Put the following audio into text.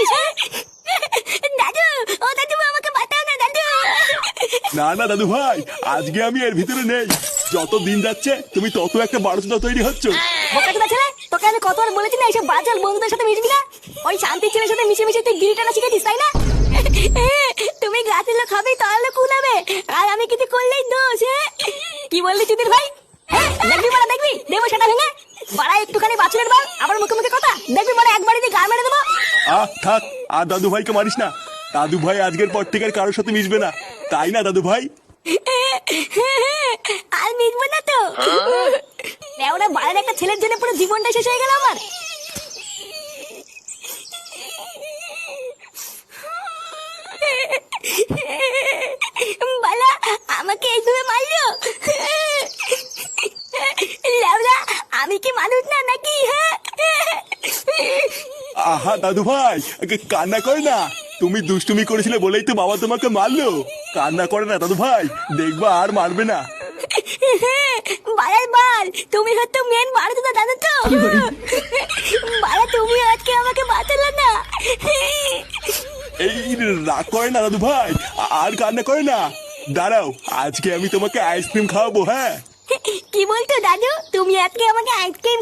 করেছিস? দাদু, ও দাদু, আমাকে বাঁচাও না দাদু। না না দাদু ভাই, আজকে আমি এর ভিতরে নেই। যত দিন যাচ্ছে তুমি তত একটা বারোচোদা তৈরি হচ্ছ। বোকাচোদা ছেলে, তোকে আমি কতবার বলেছি না এইসব বাচাল বন্ধুদের সাথে মিশবি না। ওই শান্তি ছেলের সাথে মিশে মিশে তুই বিড়ি টানা শিখেছিস, তাই না? তুমি গাছের লোক হবে, তাহলে কুলাবে, আর আমি কিছু করলেই দোষ। কি বললি চুদির ভাই? দেখবি বড়া, দেখবি দেবো সেটা ভেঙে। বাড়া একটুখানি বাছুরের বল, আবার মুখে মুখে কথা। দেখবি বড়া একবারই দিয়ে গাল মেরে দেবো। থাক, আর দাদু ভাইকে মারিস না। দাদু ভাই আজকের পর থেকে আর কারোর সাথে মিশবে না, তাই না দাদু ভাই? আর মিটবো না তো। ওরা বাড়ির একটা ছেলের জন্য পুরো জীবনটা শেষ হয়ে গেল আমার। বালা আমাকে এইভাবে মারলো। লেওরা, আমি কি মানুষ না নাকি? আহা দাদু ভাই, কান্না করে না। তুমি দুষ্টুমি করেছিলে বলেই তো বাবা তোমাকে মারলো। কান্না করে না দাদু ভাই, দেখবা আর মারবে না। বালার বাল, তুমি হয়তো মেন মারতো না দাদা তো। বালা তুমি আজকে আমাকে বাঁচালো না। এই রাগ করে না দাদু ভাই, আর কান্না করে না। দাঁড়াও, আজকে আমি তোমাকে আইসক্রিম খাওয়াবো। হ্যাঁ, কি বলতো দাদু, তুমি আজকে আমাকে আইসক্রিম